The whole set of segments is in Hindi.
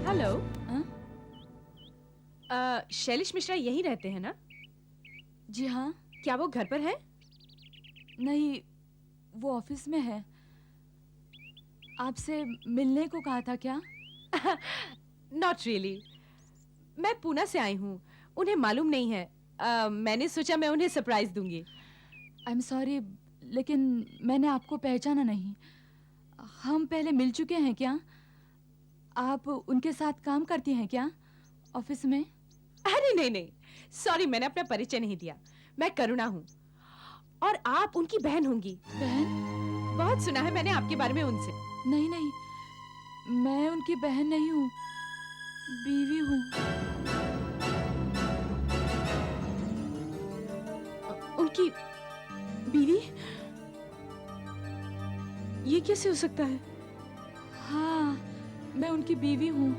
हेलो। हाँ? शैलेश मिश्रा यहीं रहते हैं ना? जी हाँ। क्या वो घर पर है? नहीं, वो ऑफिस में है। आपसे मिलने को कहा था क्या? Not really. मैं पूना से आई हूँ, उन्हें मालूम नहीं है। मैंने सोचा मैं उन्हें सरप्राइज दूंगी। आई एम सॉरी, लेकिन मैंने आपको पहचाना नहीं। हम पहले मिल चुके हैं क्या? आप उनके साथ काम करती हैं क्या ऑफिस में? अरे नहीं नहीं, सॉरी, मैंने अपना परिचय नहीं दिया। मैं करुणा हूँ और आप उनकी बहन होंगी। बहन? बहुत सुना है मैंने आपके बारे में उनसे। नहीं नहीं, मैं उनकी बहन नहीं हूँ, बीवी हूँ। उनकी बीवी? ये कैसे हो सकता है? हाँ, मैं उनकी बीवी हूँ,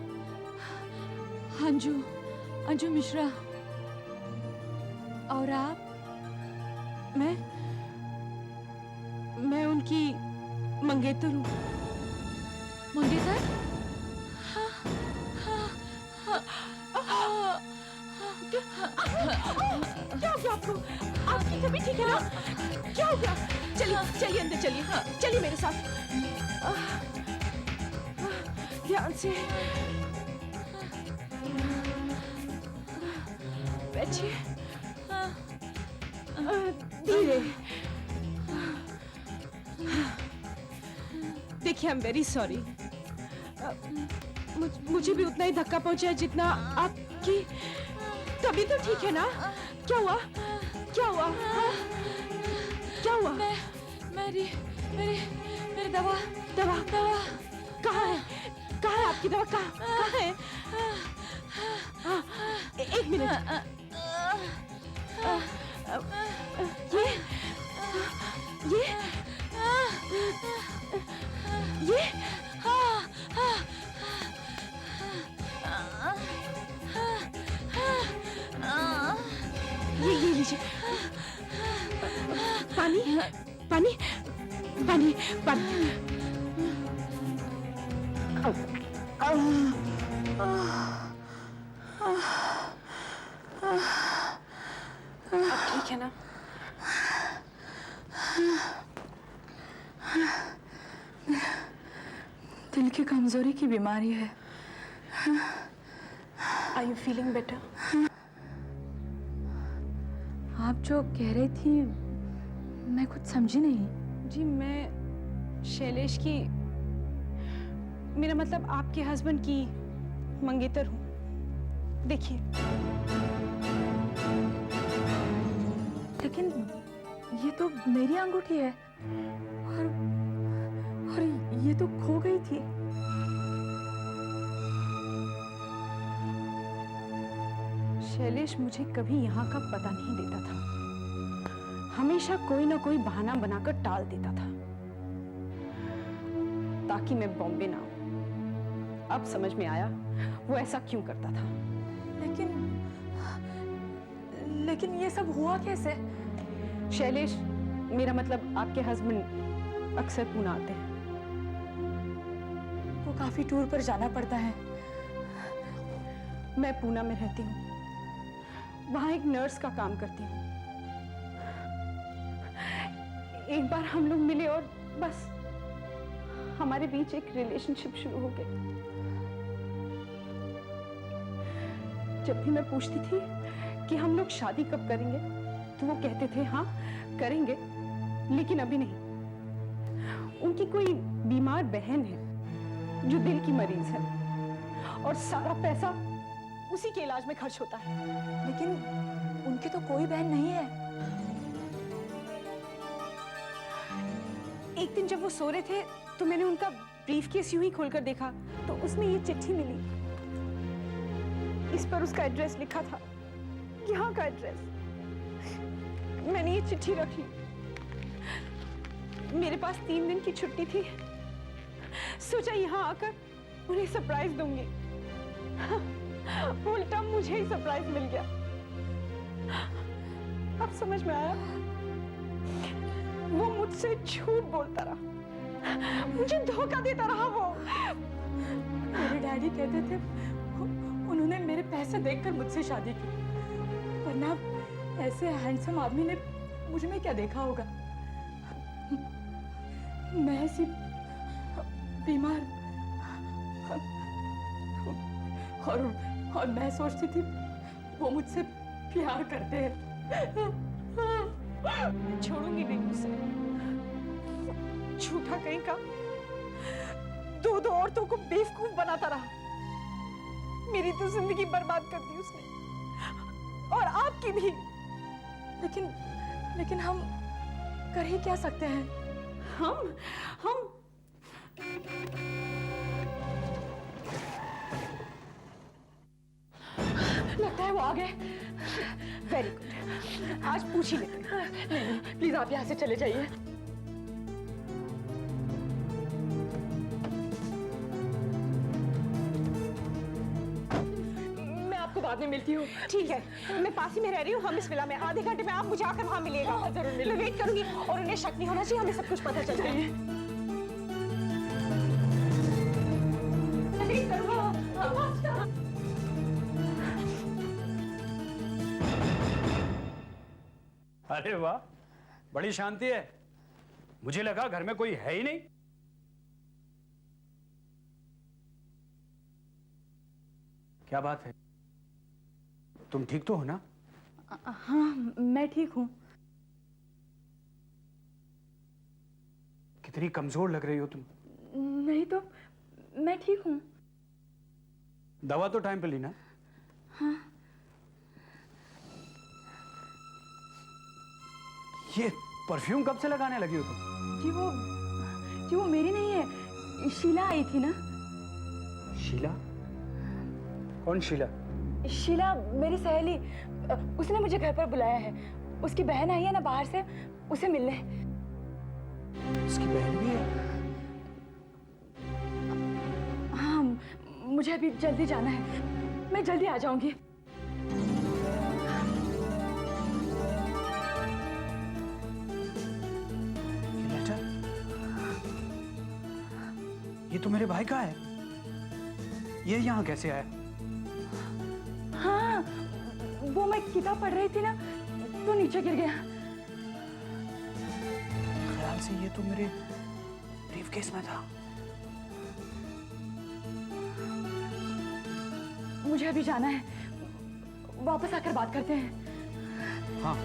अंजू मिश्रा। और आप? मैं उनकी मंगेतर हूँ। मंगेतर? क्या हो गया आपको? आपकी तबीयत ठीक है ना? क्या हो गया? चलिए चलिए अंदर चलिए, चलिए मेरे साथ। ध्यान से बैठिए, धीरे। देखिए, आई एम वेरी सॉरी। मुझे भी उतना ही धक्का पहुंचा है जितना आपकी। तभी तो ठीक है ना? क्या हुआ? क्या हुआ? हाँ? क्या हुआ? मेरी दवा। कहाँ है? कहाँ है आपकी दवा? कहाँ है? हाँ, एक मिनट। ये ये लीजिए। पानी पानी पानी पानी। अब ठीक है ना? दिल की कमजोरी की बीमारी है। Are you feeling better? आप जो कह रही थी मैं कुछ समझी नहीं। जी, मैं शैलेश की, मेरा मतलब आपके हस्बैंड की मंगेतर हूँ। देखिए। लेकिन ये तो मेरी अंगूठी है और ये तो खो गई थी। शैलेश मुझे कभी यहाँ का पता नहीं देता था, हमेशा कोई ना कोई बहाना बनाकर टाल देता था ताकि मैं बॉम्बे ना आऊं। अब समझ में आया वो ऐसा क्यों करता था। लेकिन ये सब हुआ कैसे? शैलेश, मेरा मतलब आपके हस्बैंड अक्सर पूना आते हैं। वो काफी टूर पर जाना पड़ता है। मैं पूना में रहती हूँ, वहां एक नर्स का काम करती हूँ। एक बार हम लोग मिले और बस हमारे बीच एक रिलेशनशिप शुरू हो गया। जब भी मैं पूछती थी कि हम लोग शादी कब करेंगे, तो वो कहते थे हाँ करेंगे, लेकिन अभी नहीं। उनकी कोई बीमार बहन है जो दिल की मरीज है और सारा पैसा उसी के इलाज में खर्च होता है। लेकिन उनकी तो कोई बहन नहीं है। एक दिन जब वो सो रहे थे तो मैंने उनका ब्रीफकेस यूं ही खोलकर देखा तो उसमें ये चिट्ठी मिली। इस पर उसका एड्रेस लिखा था, यहाँ का एड्रेस। मैंने ये चिट्ठी रख ली। मेरे पास 3 दिन की छुट्टी थी, सोचा यहाँ आकर उन्हें सरप्राइज दूंगी। उल्टा मुझे ही सरप्राइज मिल गया। अब समझ में आया, वो मुझसे झूठ बोलता रहा, मुझे धोखा देता रहा। वो मेरे डैडी कहते थे उन्होंने मेरे पैसे देखकर मुझसे शादी की, वरना ऐसे हैंडसम आदमी ने मुझ में क्या देखा होगा। मैं ऐसी बीमार और मैं सोचती थी वो मुझसे प्यार करते हैं। छोड़ूंगी नहीं उसे, झूठा कहीं का दो औरतों को बेवकूफ बनाता रहा। मेरी तो जिंदगी बर्बाद कर दी उसने, और आपकी भी। लेकिन हम कर ही क्या सकते हैं? हम लगता है वो आ गए। वेरी गुड, आज पूछ ही लेते हैं। नहीं, प्लीज आप यहाँ से चले जाइए। मैं आपको बाद में मिलती हूँ। ठीक है, मैं पास ही में रह रही हूँ, हम इस विला में। आधे घंटे में आप मुझे आकर वहां मिलिएगा। हाँ, जरूर मिलेंगे। मैं वेट करूंगी, और उन्हें शक नहीं होना चाहिए, हमें सब कुछ पता चल जाए। वेट करूंगी। अरे वाह, बड़ी शांति है। मुझे लगा घर में कोई है ही नहीं। क्या बात है, तुम ठीक तो हो ना? हाँ, मैं ठीक हूँ। कितनी कमजोर लग रही हो तुम। नहीं तो मैं ठीक हूँ। दवा तो टाइम पे ली ना? हाँ। ये परफ्यूम कब से लगाने लगी हो तुम? जी वो मेरी नहीं है, शीला आई थी ना। शीला? कौन शीला? शीला मेरी सहेली, उसने मुझे घर पर बुलाया है। उसकी बहन आई है ना बाहर से, उसे मिलने। उसकी बहन भी है? हाँ, मुझे अभी जल्दी जाना है, मैं जल्दी आ जाऊंगी। ये तो मेरे भाई का है। ये यहाँ कैसे आया? हाँ, वो मैं किताब पढ़ रही थी ना, तो नीचे गिर गया। ख्याल से ये तो मेरे ब्रीफकेस में था। मुझे अभी जाना है, वापस आकर बात करते हैं। हाँ।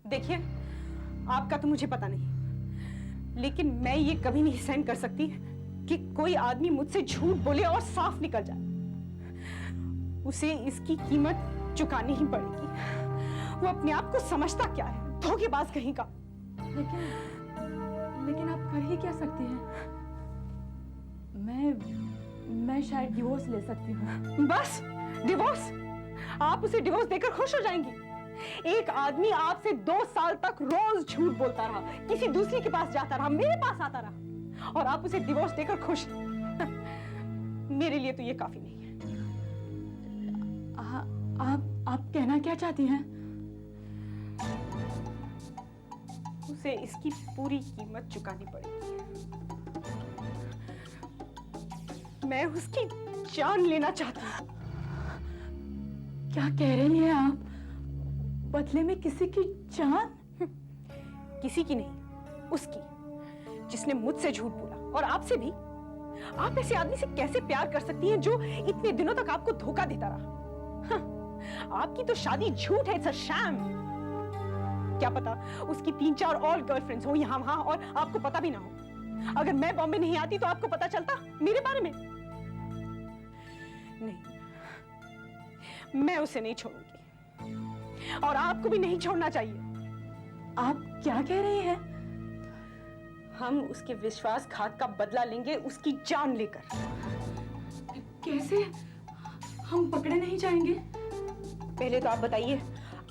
देखिए, आपका तो मुझे पता नहीं, लेकिन मैं ये कभी नहीं सहन कर सकती कि कोई आदमी मुझसे झूठ बोले और साफ निकल जाए। उसे इसकी कीमत चुकानी ही पड़ेगी। वो अपने आप को समझता क्या है, धोखेबाज कहीं का। लेकिन आप कर ही क्या सकती हैं? मैं शायद डिवोर्स ले सकती हूँ। बस डिवोर्स? आप उसे डिवोर्स देकर खुश हो जाएंगी? एक आदमी आपसे 2 साल तक रोज झूठ बोलता रहा, किसी दूसरी के पास जाता रहा, मेरे पास आता रहा, और आप उसे डिवोर्स देकर खुश। मेरे लिए तो ये काफी नहीं है। आप कहना क्या चाहती हैं? उसे इसकी पूरी कीमत चुकानी पड़ेगी। मैं उसकी जान लेना चाहती हूँ। क्या कह रही हैं आप? बदले में किसी की जान? किसी की नहीं, उसकी, जिसने मुझसे झूठ बोला, और आपसे भी। आप ऐसे आदमी से कैसे प्यार कर सकती हैं जो इतने दिनों तक आपको धोखा देता रहा? आपकी तो शादी झूठ है, इट्स अ शैम। क्या पता उसकी 3-4 और गर्लफ्रेंड्स हो यहाँ वहां, और आपको पता भी ना हो। अगर मैं बॉम्बे नहीं आती तो आपको पता चलता मेरे बारे में? नहीं, मैं उसे नहीं छोड़ूंगी, और आपको भी नहीं छोड़ना चाहिए। आप क्या कह रही हैं? हम उसके विश्वासघात का बदला लेंगे, उसकी जान लेकर। कैसे? हम पकड़े नहीं जाएंगे? पहले तो आप बताइए,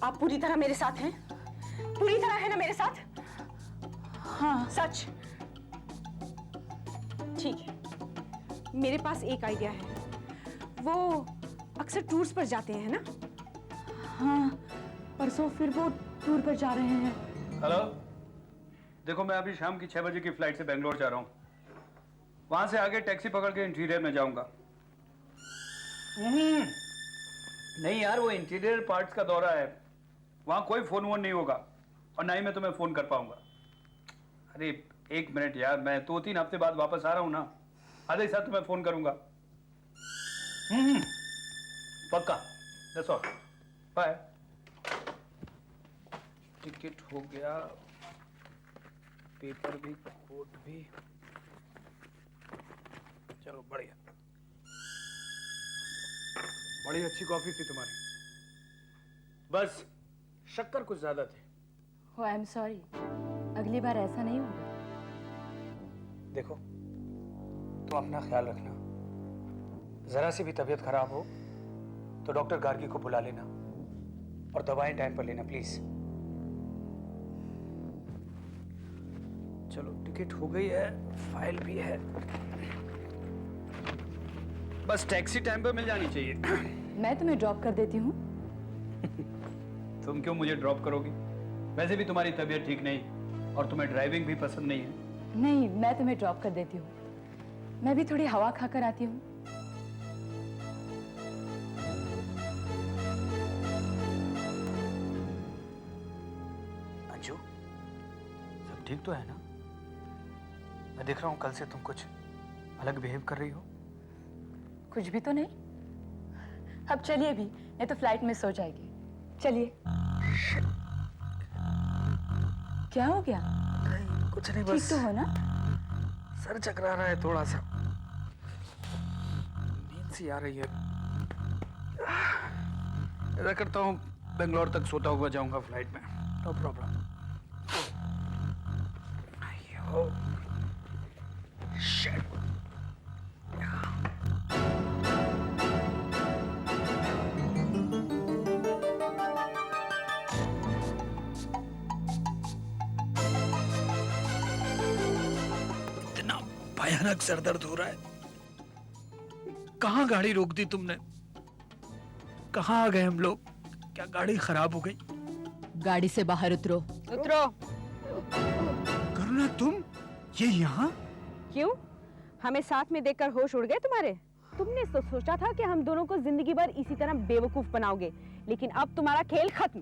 आप पूरी तरह मेरे साथ हैं? पूरी तरह है ना मेरे साथ? हाँ। सच? ठीक है, मेरे पास एक आइडिया है। वो अक्सर टूर्स पर जाते हैं ना? हाँ, परसों फिर वो टूर पर जा रहे हैं। हेलो, देखो मैं अभी शाम की 6 बजे की फ्लाइट से बेंगलोर जा रहा हूँ। वहां से आगे टैक्सी पकड़ के इंटीरियर में जाऊंगा। नहीं यार, वो इंटीरियर पार्ट्स का दौरा है, वहां कोई फोन वोन नहीं होगा और ना ही मैं तुम्हें फोन कर पाऊंगा। अरे 1 मिनट यार, मैं 2-3 हफ्ते बाद वापस आ रहा हूँ ना, आधे ही साथ तुम्हें फोन करूंगा। पक्का, दैट्स ऑल, बाय। टिकट हो गया, पेपर भी, कोट भी, चलो बढ़िया। बड़ी अच्छी कॉफी थी तुम्हारी, बस शक्कर कुछ ज्यादा थी। Oh, I'm sorry. अगली बार ऐसा नहीं होगा। देखो, तुम अपना ख्याल रखना, जरा सी भी तबीयत खराब हो तो डॉक्टर गार्गी को बुला लेना और दवाएं टाइम पर लेना प्लीज। चलो टिकट हो गई है, फाइल भी है, बस टैक्सी टाइम पर मिल जानी चाहिए। मैं तुम्हें ड्रॉप कर देती हूँ। तुम क्यों मुझे ड्रॉप करोगी? वैसे भी तुम्हारी तबीयत ठीक नहीं और तुम्हें ड्राइविंग भी पसंद नहीं है। नहीं, मैं तुम्हें ड्रॉप कर देती हूँ। मैं भी थोड़ी हवा खाकर आती हूँ। अंजू, सब ठीक तो है ना? मैं देख रहा हूँ कल से तुम कुछ अलग बिहेव कर रही हो। कुछ भी तो नहीं। अब चलिए भी, नहीं तो फ्लाइट मिस हो जाएगी। चलिए। क्या हो गया? नहीं, कुछ नहीं, ठीक बस तो हो ना? सर चकरा रहा है थोड़ा सा, नींद सी आ रही है। ऐसा करता हूँ, बेंगलोर तक सोता हुआ जाऊंगा फ्लाइट में, नो प्रॉब्लम। शिट। भयानक सर दर्द हो रहा है। कहाँ गाड़ी रोक दी तुमने? कहाँ आ गए हम लोग? क्या गाड़ी खराब हो गई? गाड़ी से बाहर उतरो। उतरो। करुणा, तुम ये यहाँ? क्यों? हमें साथ में देखकर होश उड़ गए तुम्हारे? तुमने तो सोचा था कि हम दोनों को जिंदगी भर इसी तरह बेवकूफ बनाओगे, लेकिन अब तुम्हारा खेल खत्म।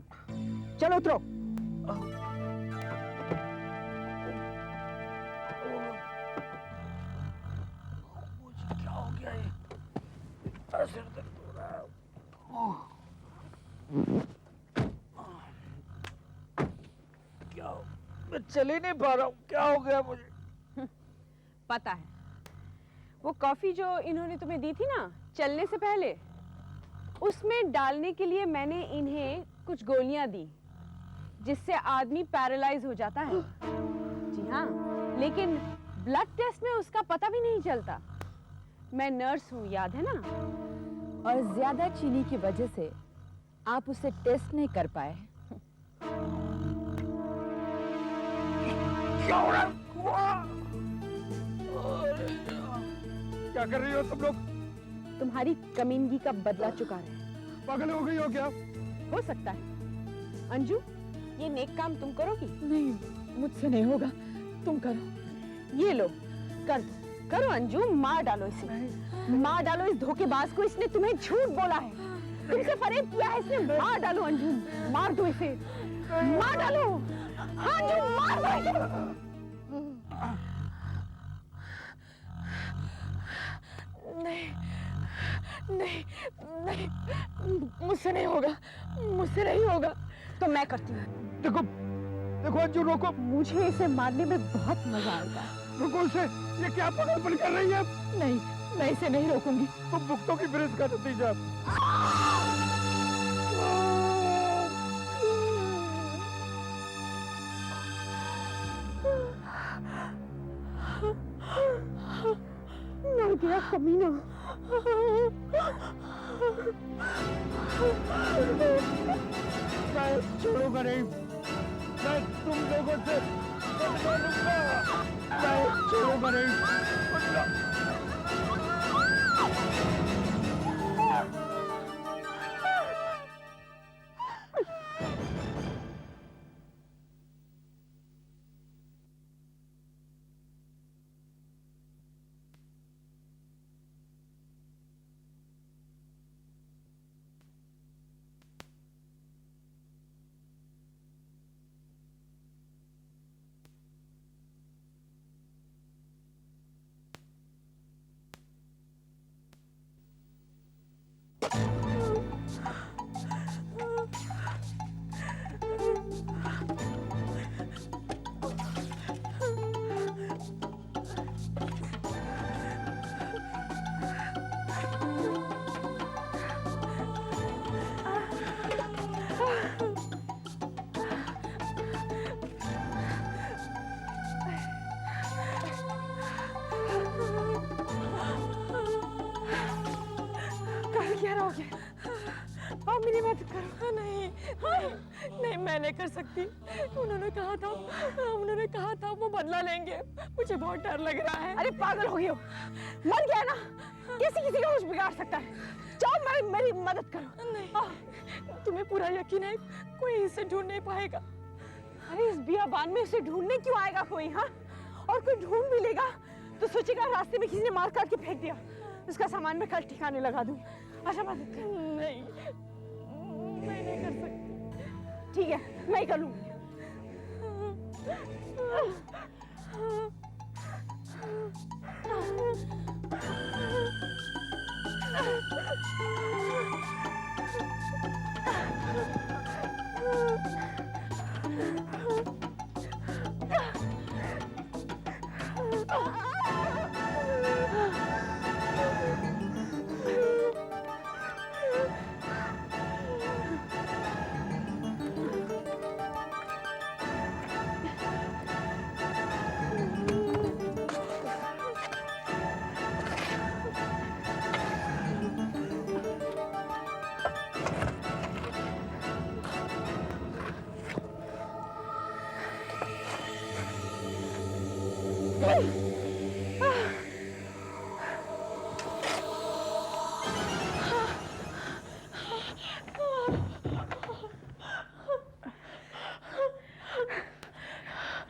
चलो उतरो। क्या हो गया ये? सिर दर्द हो रहा है। क्या हो? मैं चल ही नहीं पा रहा हूँ, क्या हो गया मुझे? पता है, वो कॉफी जो इन्होंने तुम्हें दी थी ना चलने से पहले, उसमें डालने के लिए मैंने इन्हें कुछ गोलियां दी जिससे आदमी पैरालाइज हो जाता है। जी हाँ, लेकिन ब्लड टेस्ट में उसका पता भी नहीं चलता। मैं नर्स हूँ, याद है ना? और ज्यादा चीनी की वजह से आप उसे टेस्ट नहीं कर पाए। क्या हो रहा है? क्या कर रही हो तुम लोग? तुम्हारी कमीनगी का बदला चुका रहे हैं। पागल हो गई हो क्या? हो सकता है। अंजू, ये नेक काम तुम करोगी? नहीं, मुझसे नहीं होगा, तुम करो। ये लो, कर दो। करो अंजू, मार डालो इसे। मार डालो इस धोखेबाज को, इसने तुम्हें झूठ बोला है, तुमसे फरेब किया है इसने। मार डालो अंजू, मार दो इसे, मार डालो। हाँ अंजू, मार दो इसे। नहीं, नहीं, नहीं, मुझसे नहीं होगा, मुझसे नहीं होगा। तो मैं करती हूँ। देखो, देखो अंजू, रोको। मुझे इसे मारने में बहुत मजा आएगा। रुको इसे, ये क्या पागलपन कर रही है? नहीं, मैं इसे नहीं रोकूंगी। तुम भुगतो की फिर इसका नतीजा। मर गया कमीना। मैं छोड़ूंगा नहीं, मैं तुम लोगों से बदला लूंगा, मैं छोड़ूंगा नहीं। क्या रहोगे? आप मेरी मदद करो। नहीं, नहीं मैं नहीं कर सकती। उन्होंने कहा था वो बदला लेंगे। मुझे बहुत डर लग रहा है। अरे पागल हो गई हो, मर गया ना, किसी का कुछ बिगाड़ सकता है। जाओ मेरी मदद करो। नहीं, तुम्हें पूरा यकीन है कोई इसे ढूंढ नहीं पाएगा? अरे इस बियाबान में उसे ढूंढने क्यों आएगा कोई? हाँ, और कोई ढूंढ भी लेगा तो सोचेगा रास्ते में किसी ने मार काट के फेंक दिया। उसका सामान मैं कल ठिकाने लगा दूं। अच्छा मदद कर। नहीं, मैं नहीं कर सकती। ठीक है, मैं ही कर लूंगी।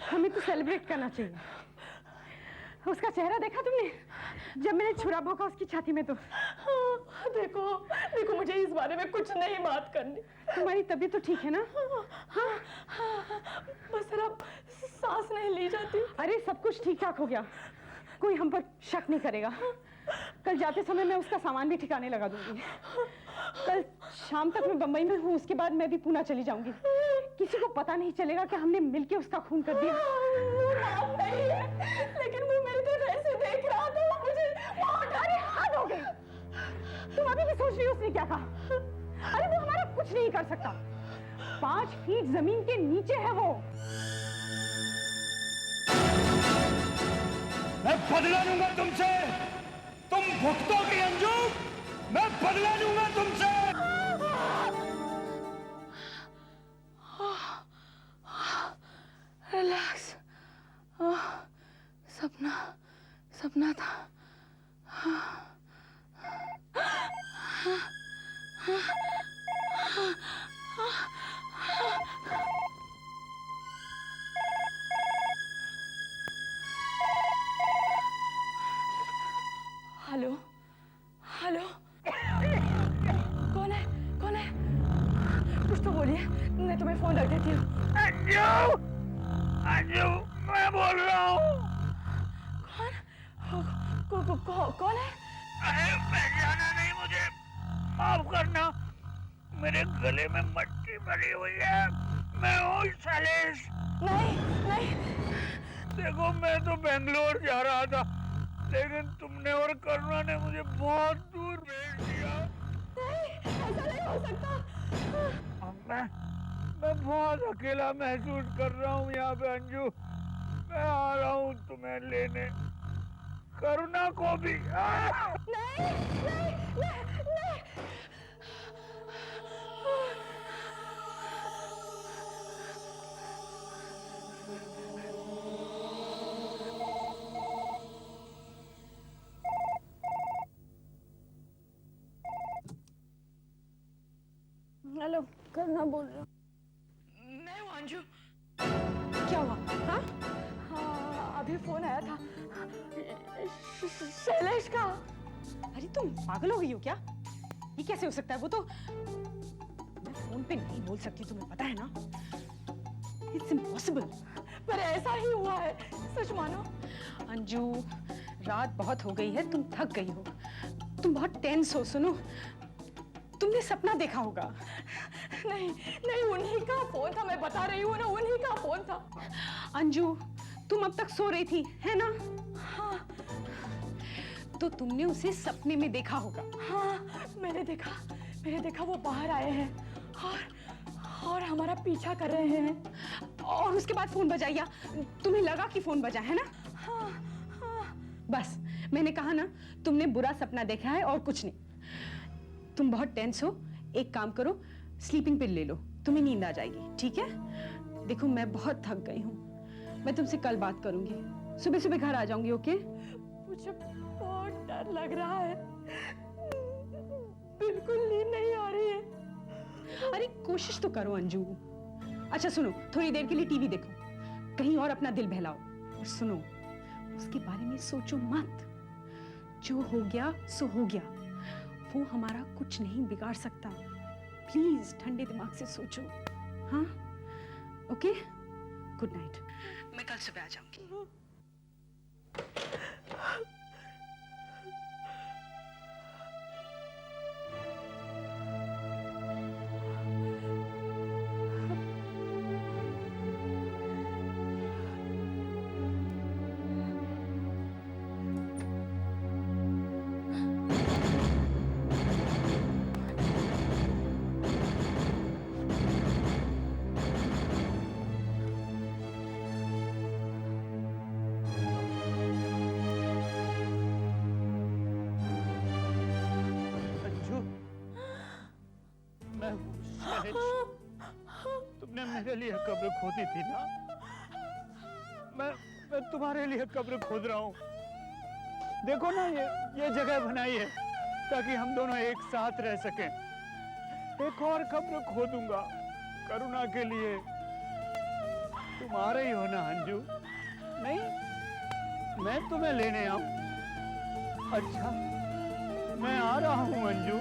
हमें तो सेलिब्रेट करना चाहिए। उसका चेहरा देखा तुमने जब मैंने छुरा भोंका उसकी छाती में? तो देखो मुझे इस बारे में कुछ नहीं बात करनी। तुम्हारी तबीयत तो ठीक है ना? हाँ, बस जरा सांस नहीं ली जाती। अरे सब कुछ ठीक ठाक हो गया, कोई हम पर शक नहीं करेगा। कल जाते समय मैं उसका सामान भी ठिकाने लगा दूंगी। कल शाम तक मैं बंबई में हूँ, उसके बाद मैं भी पुणे चली जाऊंगी। किसी को पता नहीं चलेगा कि हमने मिलके उसका खून कर दिया। नहीं, लेकिन वो मेरी तरफ ऐसे देख रहा था, मुझे अरे हद हो गई। तुम अभी भी सोच रही हो उसने क्या कहा? अरे वो हमारा कुछ नहीं कर सकता। 5 फीट जमीन के नीचे है वो। मैं बदला लूंगा तुमसे, तुम भुगतोगी अंजू, मैं बदला लूंगा तुमसे। रिलैक्स, सपना था। हेलो हेलो, कौन है? कुछ तो बोलिए, मैं तुम्हें फोन रख देती हूँ। अंजू, मैं बोल रहा हूँ। कौन है? अरे पहचाना नहीं मुझे, माफ करना, मेरे गले में मट्टी भरी हुई है। मैं हूँ शैलेश। नहीं, देखो मैं तो बेंगलोर जा रहा था, लेकिन तुमने और करुणा ने मुझे बहुत दूर भेज दिया। नहीं, ऐसा नहीं हो सकता। मैं बहुत अकेला महसूस कर रहा हूँ यहाँ पे अंजू। मैं आ रहा हूँ आऊं तुम्हें लेने, करुणा को भी। नहीं नहीं नहीं नहीं। हेलो, करुणा बोल रही हूँ। मैं हूँ अंजू। क्या हुआ? हाँ, हाँ, अभी फोन आया था शैलेश का। अरे तुम पागल हो गई हो क्या? ये कैसे हो सकता है? वो तो मैं फोन पे नहीं बोल सकती, तुम्हें पता है ना। It's impossible. पर ऐसा ही हुआ है, सच मानो। अंजू, रात बहुत हो गई है, तुम थक गई हो, तुम बहुत टेंस हो। सुनो, तुमने सपना देखा होगा। नहीं नहीं, उन्हीं का फोन था, मैं बता रही हूँ ना, उन्हीं का फोन था। अंजू, तुम अब तक सो रही थी, है ना? हाँ तो तुमने उसे सपने में देखा होगा। हाँ, मैंने देखा वो बाहर आए हैं और हमारा पीछा कर रहे हैं। और उसके बाद फोन बजा, या तुम्हें लगा कि फोन बजा, है ना? हाँ हाँ। बस, मैंने कहा ना, तुमने बुरा सपना देखा है और कुछ नहीं। तुम बहुत टेंस हो, एक काम करो, स्लीपिंग पिल ले लो, तुम्हें नींद आ जाएगी, ठीक है? देखो, मैं बहुत थक गई हूँ, मैं तुमसे कल बात करूंगी, सुबह सुबह घर आ जाऊंगी, ओके? मुझे बहुत डर लग रहा है, बिल्कुल नींद नहीं आ रही है। अरे कोशिश तो करो अंजू। अच्छा सुनो, थोड़ी देर के लिए टीवी देखो, कहीं और अपना दिल बहलाओ। और सुनो, उसके बारे में सोचो मत, जो हो गया सो हो गया, वो हमारा कुछ नहीं बिगाड़ सकता। प्लीज ठंडे दिमाग से सोचो, हाँ? Okay, good night. मैं कल सुबह आ जाऊंगी। तुमने मेरे लिए कब्र खोदी थी ना, मैं तुम्हारे लिए कब्र खोद रहा हूँ। देखो ना, ये जगह बनाई है ताकि हम दोनों एक साथ रह सकें। एक और कब्र खोदूंगा करुणा के लिए। तुम आ रही हो ना अंजू? नहीं, मैं तुम्हें लेने आऊं? अच्छा, मैं आ रहा हूं अंजू।